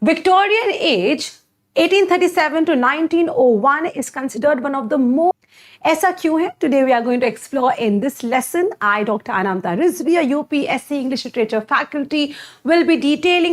Victorian Age 1837 to 1901 is considered one of the most. ऐसा क्यों है? Today we are going to explore in this lesson. I, Dr. Anamta Rizvi, a UPSC English Literature faculty, will be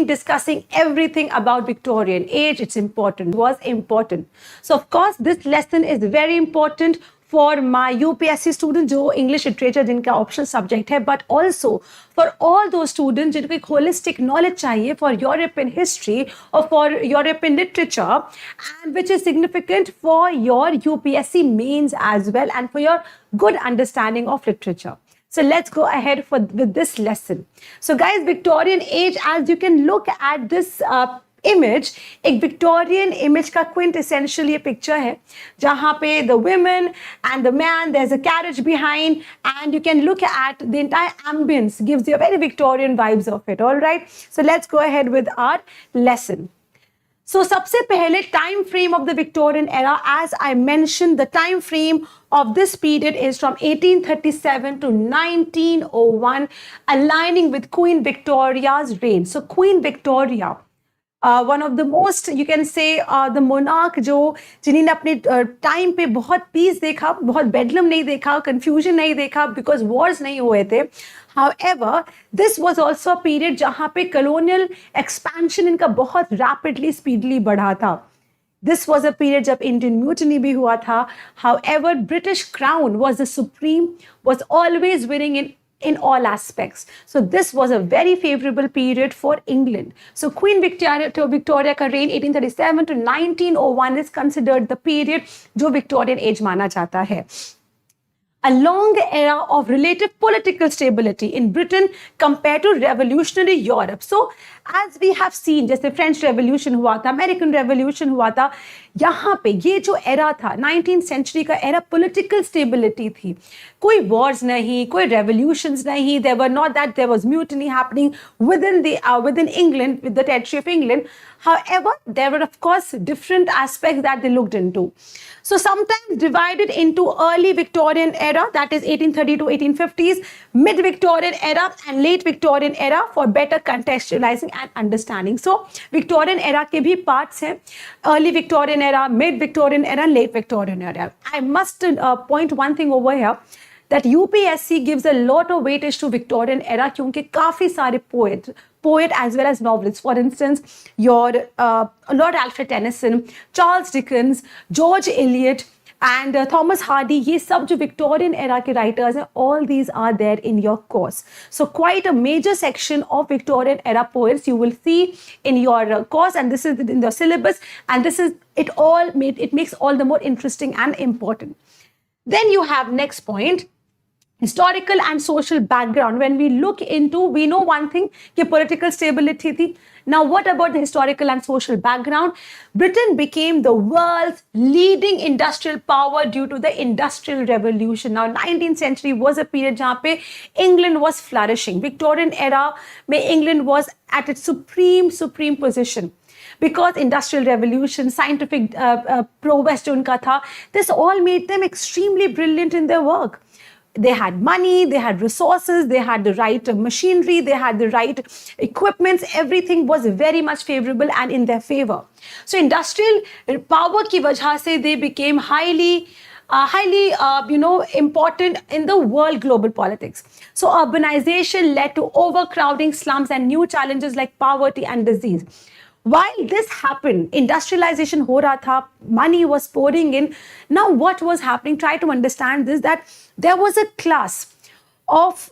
discussing everything about Victorian Age. It's important, was important. So of course, this lesson is very important for my UPSC students जो English literature जिनका optional subject है, but also for all those students जिनको एक holistic knowledge चाहिए for European history or for European literature, and which is significant for your UPSC mains as well and for your good understanding of literature. So let's go ahead with this lesson. So guys, Victorian Age, as you can look at this image, एक Victorian image का quintessential ये picture है जहाँ पे the women and the man, there's a carriage behind, and you can look at the entire ambience, gives you a very Victorian vibes of it. All right, so let's go ahead with our lesson. So सबसे पहले time frame of the Victorian era, as I mentioned, the time frame of this period is from 1837 to 1901, aligning with Queen Victoria's reign. So Queen Victoria, one of the most, you can say, the monarch जो जिन्होंने अपने time पे बहुत piece देखा, बहुत बेडलम नहीं देखा, confusion नहीं देखा, because wars नहीं हुए थे. However, this was also a period जहाँ पे colonial expansion इनका बहुत rapidly, speedily बढ़ा था. This was a period जब Indian mutiny भी हुआ था. However, British crown was the supreme, was always winning in all aspects. So this was a very favorable period for England. So Queen Victoria का reign 1837 to 1901 is considered the period जो Victorian Age माना जाता है. A long era of relative political stability in Britain compared to revolutionary Europe. So as we have seen, जैसे French Revolution हुआ था, American Revolution हुआ था, यहाँ पे ये जो era था 19th century का era, political stability थी. कोई wars नहीं, कोई revolutions नहीं. There were not that there was mutiny happening within England, with the territory of England. However, there were of course different aspects that they looked into. So sometimes divided into early Victorian era, that is 1830 to 1850s, mid-Victorian era and late Victorian era for better contextualizing and understanding. So Victorian era के भी parts हैं, early Victorian era, mid-Victorian era, late Victorian era. I must point one thing over here, that UPSC gives a lot of weightage to Victorian era क्योंकि काफी सारे poet as well as novelists, for instance, your Lord Alfred Tennyson, Charles Dickens, George Eliot, and Thomas Hardy, ये सब जो Victorian era के writers हैं, all these are there in your course. So quite a major section of Victorian era poets you will see in your course, and this is in the syllabus, and this is it makes all the more interesting and important. Then you have next point, historical and social background. When we look into, we know one thing, कि political stability थी. Now what about the historical and social background? Britain became the world's leading industrial power due to the Industrial Revolution. Now 19th century was a period जहाँ पे England was flourishing. Victorian era में England was at its supreme position. Because Industrial Revolution, scientific prowess जो उनका था, this all made them extremely brilliant in their work. They had money, they had resources, they had the right machinery, they had the right equipments. Everything was very much favorable and in their favor. So industrial power की वजह से they became highly important in the world global politics. So urbanization led to overcrowding, slums, and new challenges like poverty and disease. While this happened, industrialization हो रहा था, money was pouring in. Now what was happening? Try to understand this, that there was a class of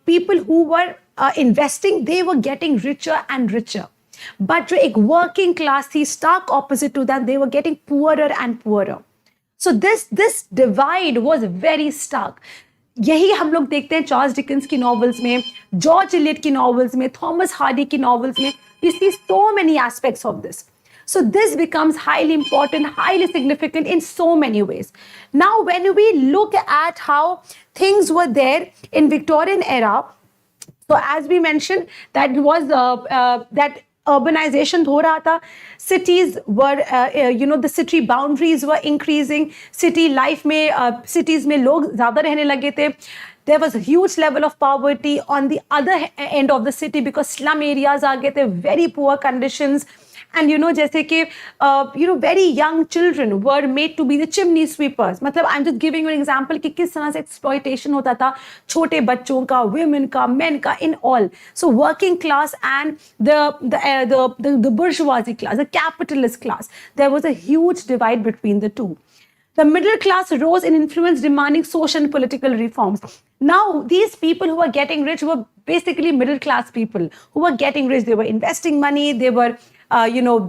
people who were investing. They were getting richer and richer. But जो एक working class थी, stark opposite to that, they were getting poorer and poorer. So this divide was very stark. यही हम लोग देखते हैं Charles Dickens की novels में, जॉर्ज एलियट की नॉवेल्स में, थॉमस हार्डी की नॉवेल्स में. You see so many aspects of this. So this becomes highly important, highly significant in so many ways. Now, when we look at how things were there in Victorian era, so as we mentioned, that was that urbanization हो रहा था. Cities were, the city boundaries were increasing. City life में, cities में लोग ज़्यादा रहने लगे थे. There was a huge level of poverty on the other end of the city because slum areas are getting very poor conditions. And जैसे कि very young children were made to be the chimney sweepers. मतलब I'm just giving you an example कि किस तरह से exploitation होता था छोटे बच्चों का, women का, men का, in all. So working class and the bourgeoisie class, the capitalist class, there was a huge divide between the two. The middle class rose in influence, demanding social and political reforms. Now, these people who were getting rich were basically middle class people who were getting rich. They were investing money, they were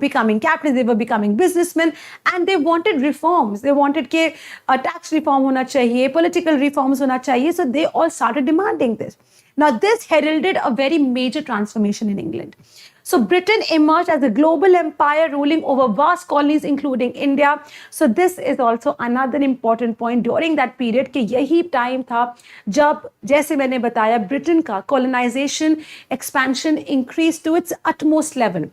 becoming capitalists, they were becoming businessmen, and they wanted reforms. They wanted कि tax reform होना चाहिए, political reforms होना चाहिए. So they all started demanding this. Now, this heralded a very major transformation in England. So Britain emerged as a global empire ruling over vast colonies including India. So this is also another important point during that period कि यही time था जब जैसे मैंने बताया Britain का colonization expansion increased to its utmost level.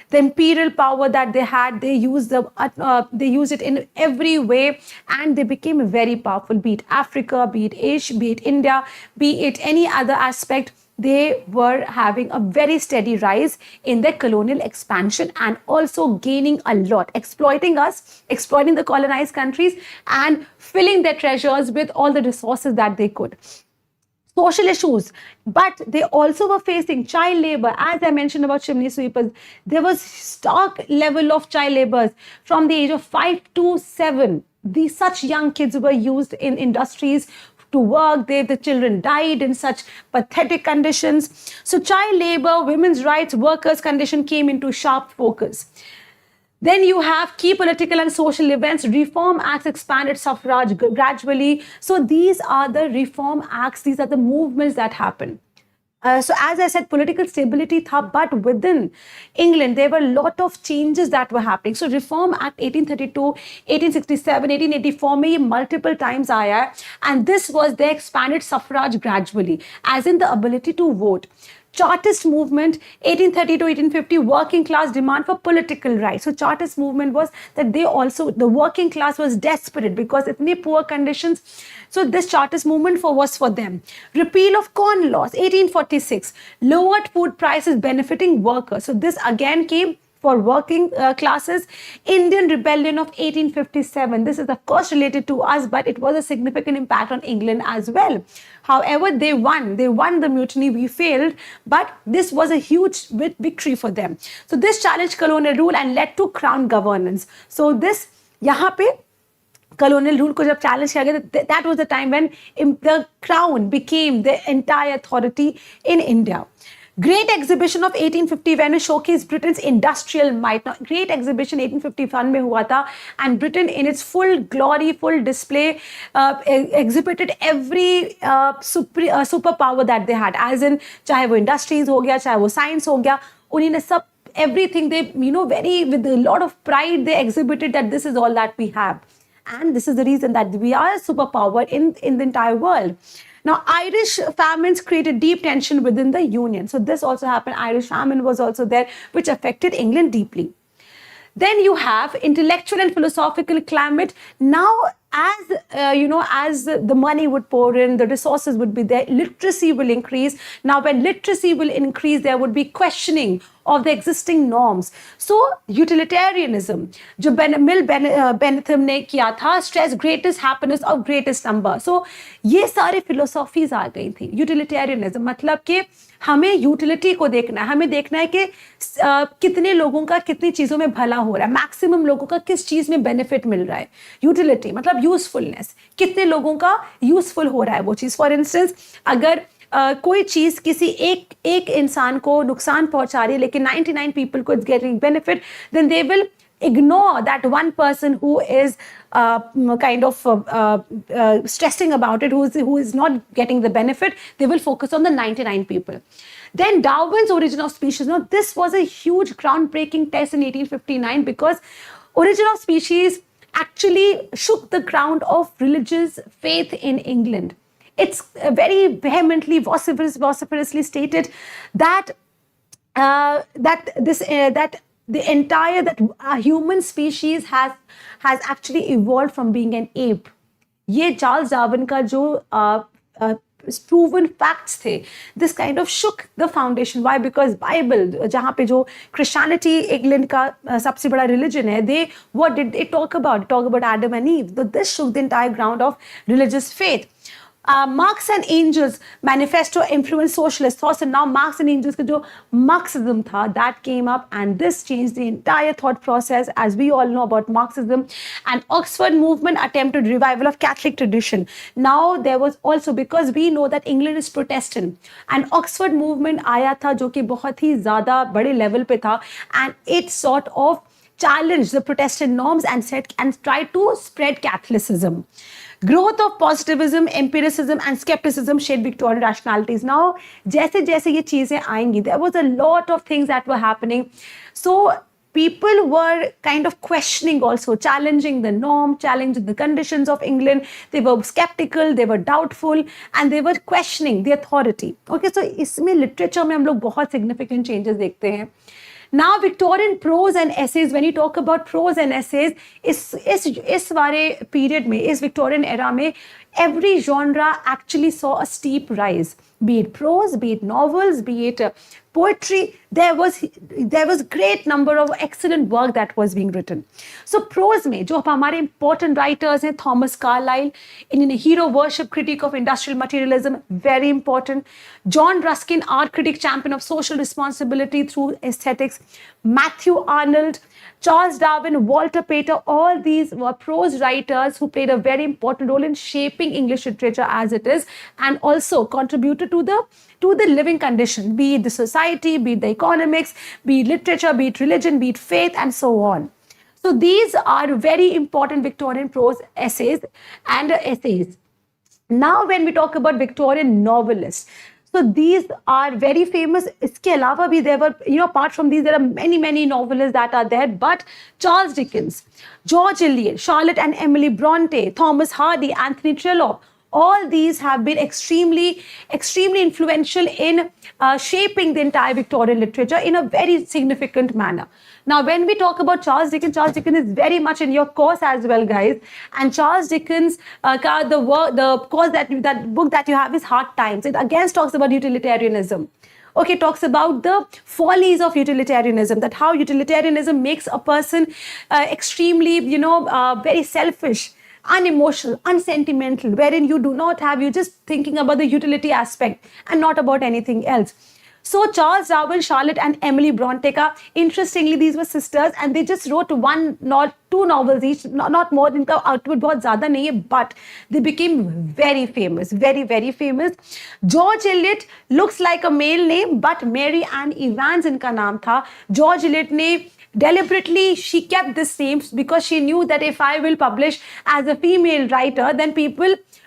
The imperial power that they had, they used it in every way, and they became very powerful. Be it Africa, be it Asia, be it India, be it any other aspect, they were having a very steady rise in their colonial expansion and also gaining a lot, exploiting us, exploiting the colonized countries, and filling their treasures with all the resources that they could. Social issues, but they also were facing child labor. As I mentioned about chimney sweepers, there was stark level of child labor from the age of 5 to 7. These such young kids were used in industries to work. The children died in such pathetic conditions. So child labor, women's rights, workers' condition came into sharp focus. Then you have key political and social events. Reform Acts expanded suffrage gradually. So these are the reform acts. These are the movements that happen. So as I said, political stability tha, but within England, there were a lot of changes that were happening. So Reform Act 1832, 1867, 1884 में ये multiple times आया है. And this was the expanded suffrage gradually, as in the ability to vote. Chartist movement, 1830 to 1850, working class demand for political rights. So Chartist movement was that the working class was desperate because itne poor conditions. So this Chartist movement was for them. Repeal of Corn Laws, 1846, lowered food prices benefiting workers. So this again came for working classes. Indian Rebellion of 1857. This is of course related to us, but it was a significant impact on England as well. However, they won. They won the mutiny. We failed, but this was a huge victory for them. So this challenged colonial rule and led to crown governance. So this यहाँ पे colonial rule को जब challenge किया गया, that was the time when the crown became the entire authority in India. Great Exhibition of 1850 when it showcased Britain's industrial might. Now, Great Exhibition 1851 में हुआ था, and Britain in its full glory, full display, exhibited every superpower that they had. As in, चाहे वो industries हो गया, चाहे वो science हो गया, उन्होंने सब everything they very with a lot of pride they exhibited that this is all that we have, and this is the reason that we are a superpower in the entire world. Now, Irish famines created deep tension within the Union. So this also happened. Irish famine was also there, which affected England deeply. Then you have intellectual and philosophical climate. Now, as the money would pour in, the resources would be there, literacy will increase. Now, when literacy will increase, there would be questioning of the existing norms. So, utilitarianism, जो Bentham ने किया था, stress greatest happiness of greatest number. So, ये सारे philosophies आ गई थी. Utilitarianism मतलब कि हमें यूटिलिटी को देखना है, हमें देखना है कि कितने लोगों का कितनी चीजों में भला हो रहा है, मैक्सिमम लोगों का किस चीज में बेनिफिट मिल रहा है. यूटिलिटी मतलब यूजफुलनेस, कितने लोगों का यूजफुल हो रहा है वो चीज. फॉर इंस्टेंस, अगर कोई चीज किसी एक इंसान को नुकसान पहुंचा रही है लेकिन 99 people को it's getting benefit, then they will ignore that one person who is kind of stressing about it, who is not getting the benefit. They will focus on the 99 people. Then Darwin's Origin of Species. Now, this was a huge groundbreaking test in 1859 because Origin of Species actually shook the ground of religious faith in England. It's very vehemently, vociferously stated that the entire human species has actually evolved from being an ape. ये Charles Darwin का जो proven facts थे. This kind of shook the foundation. Why? Because Bible, जहाँ पे जो Christianity England का सबसे बड़ा religion है, what did it talk about? It talked about Adam and Eve. So this shook the entire ground of religious faith. Marx and Engels manifesto influenced socialist thoughts, and now Marx and Engels का जो Marxism था, that came up, and this changed the entire thought process, as we all know about Marxism. And Oxford movement attempted revival of Catholic tradition. Now there was also, because we know that England is Protestant, and Oxford movement आया था जो कि बहुत ही ज़्यादा बड़े level पे था, and it sort of challenged the Protestant norms and tried to spread Catholicism. Growth of positivism, empiricism and skepticism shaped Victorian rationalities. Now, जैसे जैसे ये चीजें आएंगी, there was a lot of things that were happening. So people were kind of questioning also, challenging the norm, challenging the conditions of England. They were skeptical, they were doubtful, and they were questioning the authority. Okay, so इसमें literature में हम लोग बहुत significant changes देखते हैं. Now, Victorian prose and essays, when you talk about prose and essays, इस वाले period में, इस Victorian era में, every genre actually saw a steep rise. Be it prose, be it novels, be it poetry, there was great number of excellent work that was being written. So prose में जो हमारे important writers हैं, Thomas Carlyle, in a hero worship critique of industrial materialism, very important. John Ruskin, art critic, champion of social responsibility through aesthetics. Matthew Arnold, Charles Darwin, Walter Pater, all these were prose writers who played a very important role in shaping English literature as it is, and also contributed to the living condition, be it the society, be it the economics, be it literature, be it religion, be it faith, and so on. So these are very important Victorian prose essays and essays. Now when we talk about Victorian novelists, so these are very famous. इसके अलावा भी there were, apart from these, there are many novelists that are there. But Charles Dickens, George Eliot, Charlotte and Emily Bronte, Thomas Hardy, Anthony Trollope, all these have been extremely influential in shaping the entire Victorian literature in a very significant manner. Now, when we talk about Charles Dickens is very much in your course as well, guys. And Charles Dickens, the course that book that you have is Hard Times. It again talks about utilitarianism. Okay, talks about the follies of utilitarianism, that how utilitarianism makes a person extremely, very selfish, unemotional, unsentimental, wherein you're just thinking about the utility aspect and not about anything else. So Charles Darwin, Charlotte and Emily Bronte, interestingly, these were sisters, and they just wrote two novels each, not more than output बहुत ज़्यादा नहीं है, but they became very famous, very famous. George Eliot looks like a male name, but Mary Ann Evans इनका नाम था. George Eliot ने deliberately, she kept this name because she knew that if I will publish as a female writer, then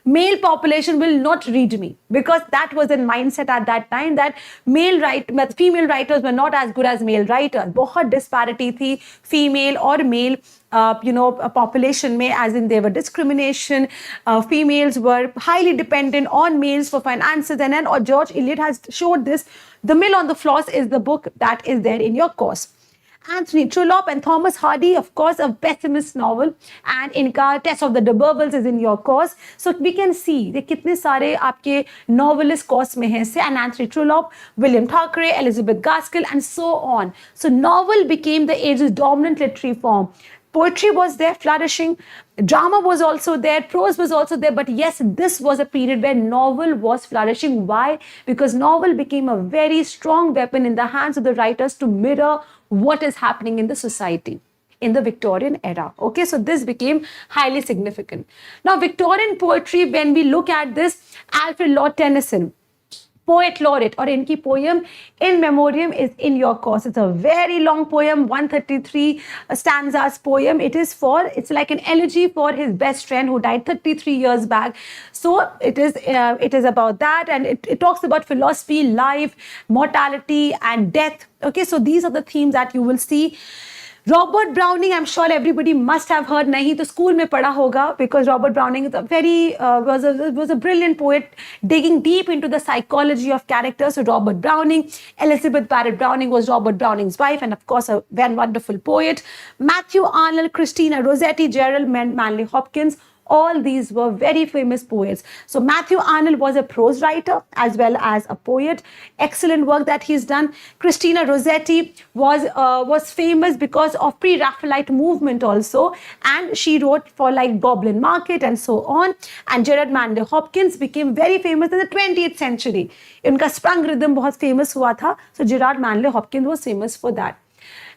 male population will not read me, because that was a mindset at that time that female writers were not as good as male writers. बहुत disparity थी female or male population में, as in there were discrimination. Females were highly dependent on males for finances, and then George Eliot has showed this. The Mill on the Floss is the book that is there in your course. Anthony Trollope and Thomas Hardy, of course, a pessimist novel, and इनका Test of the D'Urbervilles is in your course. So we can see that कितने सारे आपके novelist course में हैं, and Anthony Trollope, William Thackeray, Elizabeth Gaskell, and so on. So novel became the age's dominant literary form. Poetry was there, flourishing. Drama was also there. Prose was also there. But yes, this was a period where novel was flourishing. Why? Because novel became a very strong weapon in the hands of the writers to mirror what is happening in the society in the Victorian era. Okay, so this became highly significant. Now, Victorian poetry, when we look at this, Alfred Lord Tennyson, poet laureate, or इनकी poem In Memoriam is in your course. It's a very long poem, 133 stanzas poem. It's like an elegy for his best friend who died 33 years back. So it is about that, and it talks about philosophy, life, mortality, and death. Okay, so these are the themes that you will see. Robert Browning, I'm sure everybody must have heard, नहीं तो school में पढ़ा होगा, because Robert Browning is was a brilliant poet digging deep into the psychology of characters. So Robert Browning, Elizabeth Barrett Browning was Robert Browning's wife, and of course a very wonderful poet. Matthew Arnold, Christina Rossetti, Gerald Manley Hopkins, All these were very famous poets. So Matthew Arnold was a prose writer as well as a poet. Excellent work that he's done. Christina Rossetti was famous because of pre-Raphaelite movement also, and she wrote for like Goblin Market and so on. And Gerard Manley Hopkins became very famous in the 20th century. उनका sprung rhythm बहुत famous हुआ था. So Gerard Manley Hopkins was famous for that.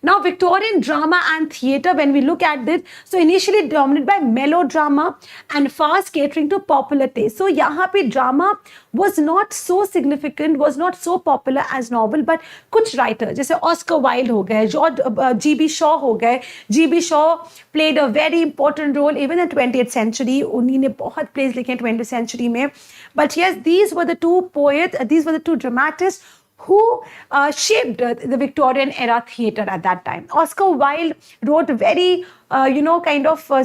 Now, Victorian drama and theatre, when we look at it, so initially dominated by melodrama and fast catering to popular taste. So, यहाँ पे drama was not so significant, was not so popular as novel, but कुछ writer जैसे Oscar Wilde हो गए, G.B. Shaw हो गए. G.B. Shaw played a very important role even in the 20th century. उन्हीं ने बहुत plays लिखे 20th century में. But yes, these were the two poets, these were the two dramatists who shaped the Victorian era theatre at that time. Oscar Wilde wrote very,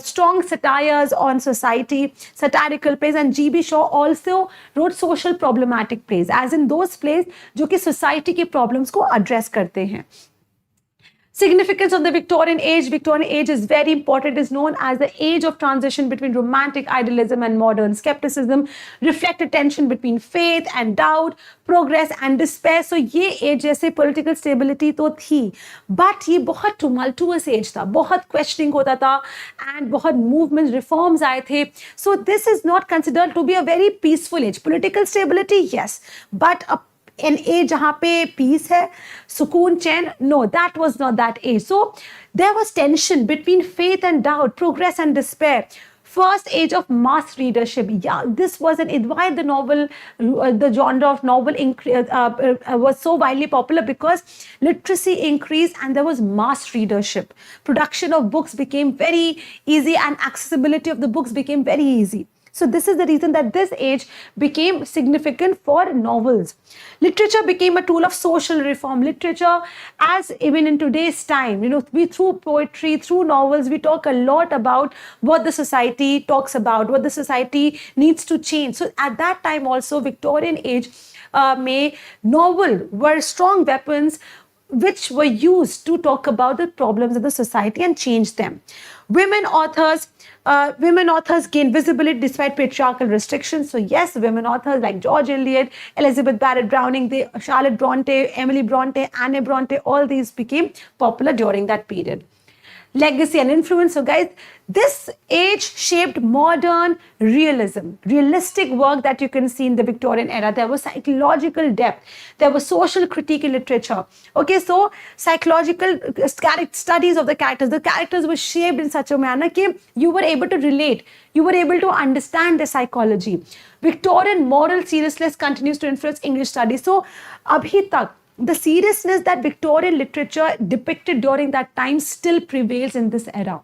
strong satires on society, satirical plays, and G.B. Shaw also wrote social problematic plays, as in those plays जो कि society के problems को address करते हैं. Significance of the Victorian Age. Victorian Age is very important. It is known as the age of transition between romantic idealism and modern skepticism, reflected tension between faith and doubt, progress and despair. So ये age जैसे political stability तो थी, but ये बहुत tumultuous age था, बहुत questioning होता था, and बहुत movements, reforms आए थे. So this is not considered to be a very peaceful age. Political stability, yes, but an age जहाँ पे peace है, सुकून चैन, no, that was not that age. So there was tension between faith and doubt, progress and despair. First age of mass readership. Yeah, this was why the novel, the genre of novel was so widely popular, because literacy increased and there was mass readership. Production of books became very easy and accessibility of the books became very easy. So this is the reason that this age became significant for novels. Literature became a tool of social reform. Literature, as even in today's time, we through poetry, through novels, we talk a lot about what the society talks about, what the society needs to change. So at that time also, Victorian age, novel were strong weapons which were used to talk about the problems of the society and change them. Women authors gained visibility despite patriarchal restrictions. So yes, women authors like George Eliot, Elizabeth Barrett Browning, Charlotte Bronte, Emily Bronte, Anne Bronte, all these became popular during that period. Legacy and influence. So guys, this age shaped modern realism, realistic work that you can see in the Victorian era. There was psychological depth. There was social critique in literature. Okay, so psychological studies of the characters. The characters were shaped in such a manner that you were able to relate. You were able to understand the psychology. Victorian moral seriousness continues to influence English studies. So, abhi tak, the seriousness that Victorian literature depicted during that time still prevails in this era.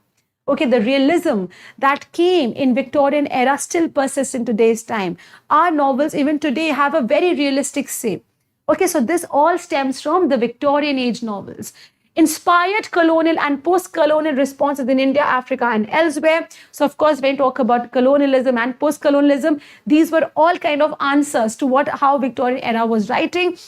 Okay, the realism that came in Victorian era still persists in today's time. Our novels even today have a very realistic shape. Okay, so this all stems from the Victorian age novels. Inspired colonial and post-colonial responses in India, Africa, and elsewhere. So, of course, when we talk about colonialism and post-colonialism, these were all kind of answers to how Victorian era was writing.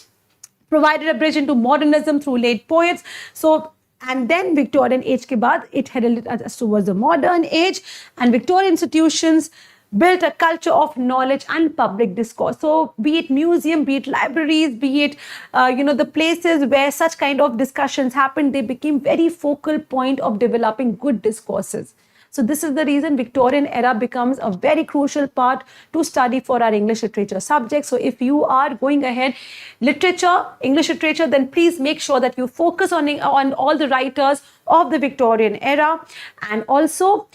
Provided a bridge into modernism through late poets. So, and then Victorian age ke baad, it headed us towards the modern age, and Victorian institutions built a culture of knowledge and public discourse. So, be it museum, be it libraries, be it, the places where such kind of discussions happened, they became very focal point of developing good discourses. So this is the reason Victorian era becomes a very crucial part to study for our English literature subject. So if you are going ahead literature, English literature, then please make sure that you focus on all the writers of the Victorian era, and also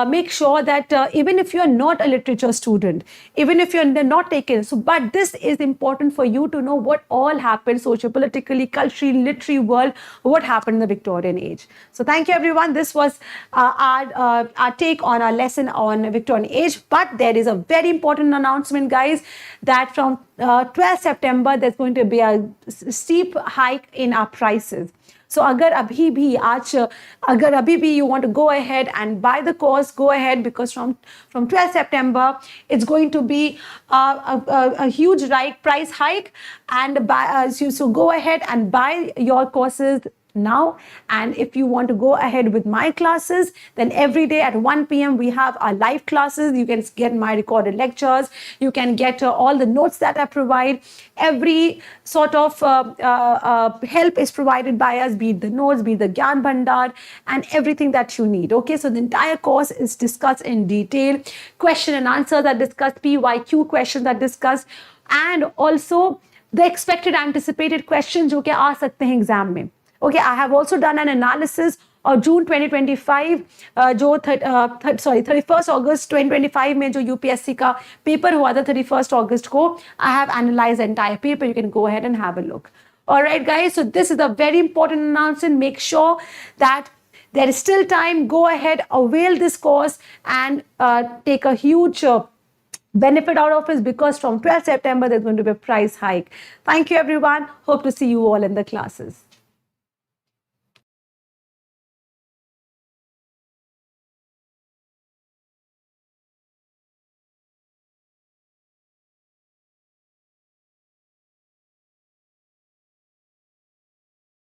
make sure that even if you are not a literature student, even if you're not taken, but this is important for you to know what all happened socio-politically, culturally, literary world, what happened in the Victorian age. So thank you everyone. This was our take on our lesson on Victorian age, but there is a very important announcement, guys, that from 12th September, there's going to be a steep hike in our prices. So अगर अभी भी you want to go ahead and buy the course, go ahead, because from 12th September, it's going to be a huge price hike, and so go ahead and buy your courses now. And if you want to go ahead with my classes, then every day at 1 p.m. we have our live classes. You can get my recorded lectures. You can get all the notes that I provide. Every sort of help is provided by us, be it the notes, be it the Gyan Bhandar, and everything that you need. Okay, so the entire course is discussed in detail. Question and answers are discussed. PYQ questions are discussed. And also the expected anticipated questions जो कि आ सकते हैं exam में. Okay, I have also done an analysis of June 2025 जो 31st August 2025 में जो UPSC का paper हुआ था 31st August को, I have analyzed the entire paper. You can go ahead and have a look. All right, guys. So this is a very important announcement. Make sure that there is still time. Go ahead, avail this course, and take a huge benefit out of it, because from 12th September, there's going to be a price hike. Thank you, everyone. Hope to see you all in the classes.